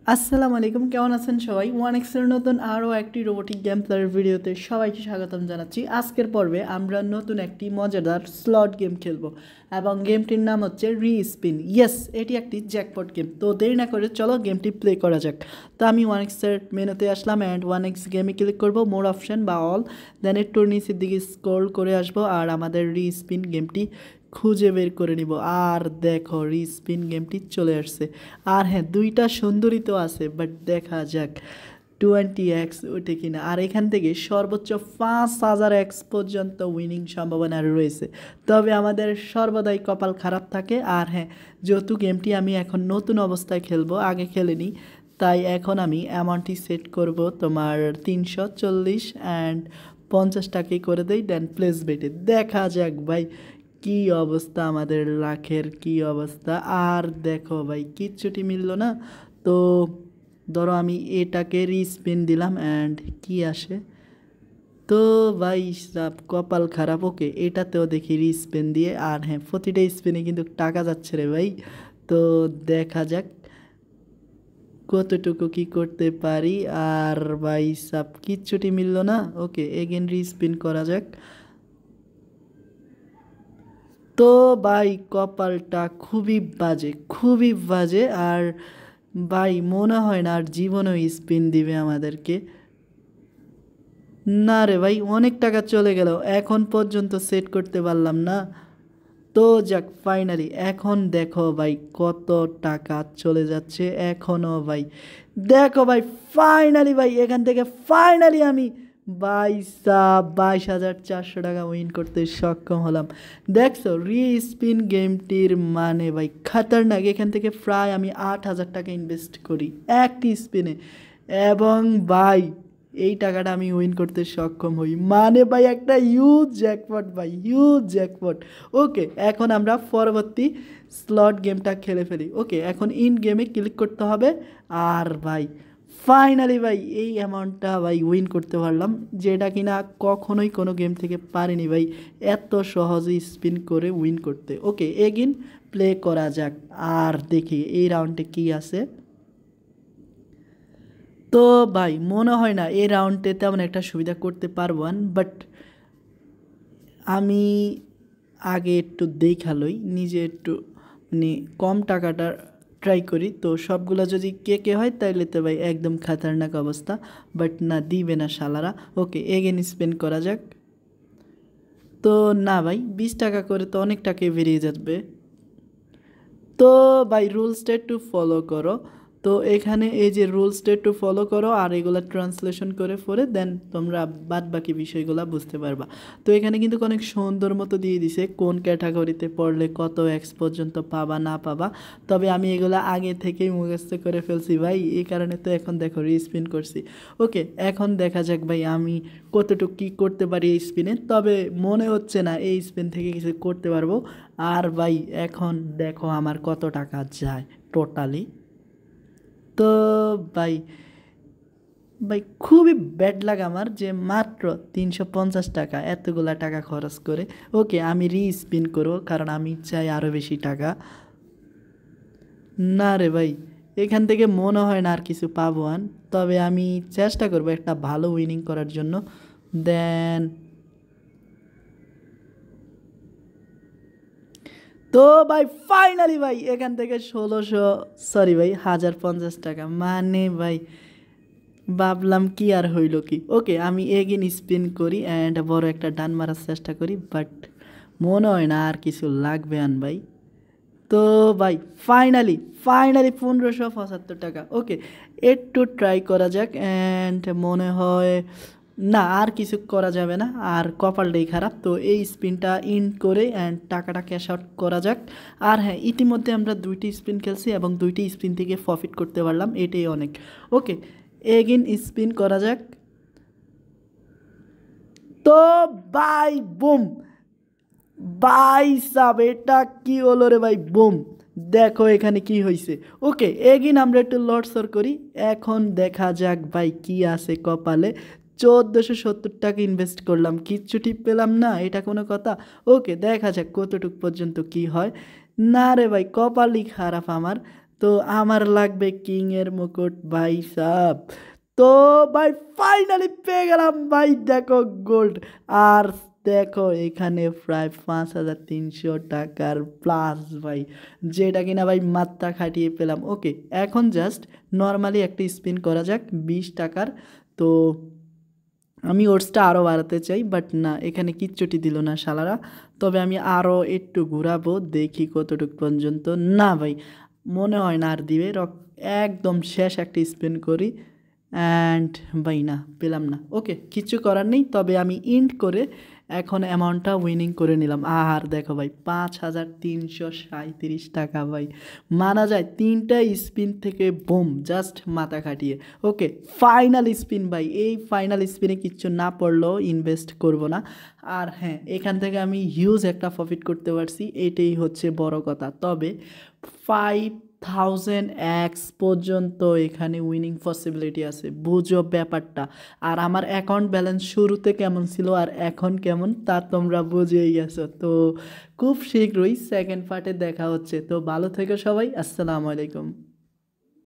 আসসালামু আলাইকুম, কেমন আছেন সবাই? ওয়ান এক্সের নতুন আরও একটি রোবোটিক গেম প্লেয়ার ভিডিওতে সবাইকে স্বাগতম জানাচ্ছি। আজকের পর্বে আমরা নতুন একটি মজাদার স্লট গেম খেলবো এবং গেমটির নাম হচ্ছে রি-স্পিন। ইয়েস, এটি একটি জ্যাকপট গেম। তো দেরি না করে চলো গেমটি প্লে করা যাক। তো আমি ওয়ান এক্সের মেনুতে আসলাম অ্যান্ড ওয়ান এক্স গেমে ক্লিক করবো, মোর অপশন বা অল, দেন একটু নিচের দিকে স্ক্রল করে আসবো আর আমাদের রি-স্পিন গেমটি খুঁজে বের করে নিব। আর দেখো রি-স্পিন গেমটি চলে আসছে। আর হ্যাঁ, দুইটা সুন্দরী তো আছে, বাট দেখা যাক 20x ওঠে কিনা। আর এখান থেকে সর্বোচ্চ 5000x পর্যন্ত উইনিং সম্ভাবনা রয়েছে। তবে আমাদের সর্বদাই কপাল খারাপ থাকে। আর হ্যাঁ, যেহেতু গেমটি আমি এখন নতুন অবস্থায় খেলবো, আগে খেলিনি, তাই এখন আমি অ্যামাউন্টটি সেট করব তোমার 340 অ্যান্ড 50 টাকাই করে দেই, দেন প্লেস বেটে দেখা যাক ভাই কি অবস্থা, আমাদের লাখের কি অবস্থা। আর দেখো ভাই কিচ্ছুটি মিললো না। তো ধরো আমি এটাকে রিস্পিন দিলাম অ্যান্ড কি আসে। তো ভাই সাব কপাল খারাপ। ওকে, এটাতেও দেখি রিস্পিন দিয়ে। আর হ্যাঁ, প্রতিটা স্পিনে কিন্তু টাকা যাচ্ছে রে ভাই। তো দেখা যাক কতটুকু কি করতে পারি। আর ভাই সাব কিচ্ছুটি মিললো না। ওকে, এগেন রিস্পিন করা যাক। তো ভাই কপালটা খুবই বাজে, খুবই বাজে। আর ভাই মনে হয় না আর জীবনেও স্পিন দিবে আমাদেরকে। না রে ভাই, অনেক টাকা চলে গেল, এখন পর্যন্ত সেট করতে পারলাম না। তো যাক, ফাইনালি এখন দেখো ভাই কত টাকা চলে যাচ্ছে এখনও ভাই। দেখো ভাই, ফাইনালি ভাই এখান থেকে ফাইনালি আমি 22,400 টাকা উইন করতে সক্ষম হলাম। দেখছো রি স্পিন গেমটির মানে ভাই খাতারনাক। এখান থেকে প্রায় আমি 8,000 টাকা ইনভেস্ট করি একটি স্পিনে, এবং ভাই এই টাকাটা আমি উইন করতে সক্ষম হই। মানে ভাই একটা হিউজ জ্যাকপট ভাই, হিউজ জ্যাকপট। ওকে, এখন আমরা পরবর্তী স্লট গেমটা খেলে ফেলি। ওকে, এখন ইন গেমে ক্লিক করতে হবে। আর ভাই ফাইনালি ভাই এই অ্যামাউন্টটা ভাই উইন করতে পারলাম, যেটা কিনা কখনোই কোনো গেম থেকে পারিনি ভাই এত সহজে স্পিন করে উইন করতে। ওকে, এগেইন প্লে করা যাক আর দেখি এই রাউন্ডে কি আছে। তো ভাই মনে হয় না এই রাউন্ডে তেমন একটা সুবিধা করতে পারবো, বাট আমি আগে একটু দেখালই নিজে একটু, মানে কম টাকাটা ট্রাই করি। তো সবগুলো যদি কে হয় তাইলে তো ভাই একদম খাতারনাক অবস্থা। বাট না, দিবে না শালারা। ওকে, এগেন স্পেন্ড করা যাক। তো না ভাই, 20 টাকা করে তো অনেক টাকাই বেরিয়ে যাবে। তো ভাই রুলসটা একটু ফলো করো। তো এখানে এই যে রুলসটা একটু ফলো করো আর এগুলা ট্রান্সলেশন করে পড়ে দেন তোমরা বাদ বাকি বিষয়গুলো বুঝতে পারবা। তো এখানে কিন্তু অনেক সুন্দর মতো দিয়ে দিছে কোন ক্যাটাগরিতে পড়লে কত এক্স পর্যন্ত পাবা না পাবা। তবে আমি এগুলো আগে থেকেই মুখস্থ করে ফেলছি ভাই, এই কারণে তো এখন দেখো রিস্পিন করছি। ওকে, এখন দেখা যাক ভাই আমি কতটুকু কী করতে পারি এই স্পিনে। তবে মনে হচ্ছে না এই স্পিন থেকে কিছু করতে পারবো। আর ভাই এখন দেখো আমার কত টাকা যায় টোটালি। তো ভাই ভাই খুবই ব্যাড লাগে আমার যে মাত্র 350 টাকা এতগুলা টাকা খরচ করে। ওকে, আমি স্পিন করবো কারণ আমি চাই আরও বেশি টাকা। না রে ভাই, এখান থেকে মনে হয় না আর কিছু পাবো। তবে আমি চেষ্টা করবো একটা ভালো উইনিং করার জন্য। দেন তো ভাই ফাইনালি ভাই এখান থেকে 1600, সরি ভাই 1050 টাকা। মানে ভাই ভাবলাম কি আর হইল কি। ওকে, আমি এগেন স্পিন করি অ্যান্ড বড় একটা ডান মারার চেষ্টা করি, বাট মনে হয় না আর কিছু লাগবে ভাই। তো ভাই ফাইনালি ফাইনালি 1575 টাকা। ওকে, একটু ট্রাই করা যাক অ্যান্ড মনে হয় না আর কিছু করা যাবে না, আর কপালটাই খারাপ। তো এই স্পিনটা ইন করে অ্যান্ড টাকাটা ক্যাশ আউট করা যাক। আর হ্যাঁ, ইতিমধ্যে আমরা দুইটি স্পিন খেলছি এবং দুইটি স্পিন থেকে প্রফিট করতে পারলাম, এটাই অনেক। ওকে, এগেন স্পিন করা যাক। তো বাই বুম, ভাই সাব এটা কি হলো রে ভাই, বুম। দেখো এখানে কি হয়েছে। ওকে, এগিন আমরা একটু লটসর করি। এখন দেখা যাক ভাই কি আছে কপালে। 1470 টাকা ইনভেস্ট করলাম, কিচ্ছুটি পেলাম না, এটা কোনো কথা? ওকে, দেখা যাক কতটুক পর্যন্ত কি হয়। না রে ভাই, কপালই খারাপ আমার। তো আমার লাগবে কিংয়ের মুকুট ভাই সাব। তো ভাই ফাইনালি পেয়ে গেলাম ভাই, দেখো গোল্ড। আর দেখো এখানে প্রায় 5,300 টাকার প্লাস ভাই, যেটা কিনা ভাই মাত্রা খাটিয়ে পেলাম। ওকে, এখন জাস্ট নর্মালি একটা স্পিন করা যাক 20 টাকার। তো আমি ওটসটা আরও বাড়াতে চাই, বাট না, এখানে কিচ্ছুটি দিল না শালারা। তবে আমি আরও একটু ঘুরাবো, দেখি কতটুকু পর্যন্ত। না ভাই, মনে হয় না আর দিবে। একদম শেষ একটা স্পিন করি, অ্যান্ড ভাই না, পেলাম না। ওকে, কিচ্ছু করার নেই। তবে আমি ইন্ড করে এখন অ্যামাউন্টটা উইনিং করে নিলাম। আর দেখো ভাই 5,337 টাকা ভাই, মানা যায় 3টা স্পিন থেকে বুম, জাস্ট মাথা খাটিয়ে। ওকে, ফাইনাল স্পিন ভাই। এই ফাইনাল স্পিনে কিচ্ছু না পড়লেও ইনভেস্ট করব না। আর হ্যাঁ, এখান থেকে আমি হিউজ একটা প্রফিট করতে পারছি, এটাই হচ্ছে বড় কথা। তবে 5,000x পর্যন্ত এখানে উইনিং পসিবিলিটি আছে, বুঝো ব্যাপারটা। আর আমার অ্যাকাউন্ট ব্যালেন্স শুরুতে কেমন ছিল আর এখন কেমন তা তোমরা বুঝেই গেছো। তো খুব শীঘ্রই সেকেন্ড পার্টে দেখা হচ্ছে। তো ভালো থেকো সবাই, আসসালামু আলাইকুম।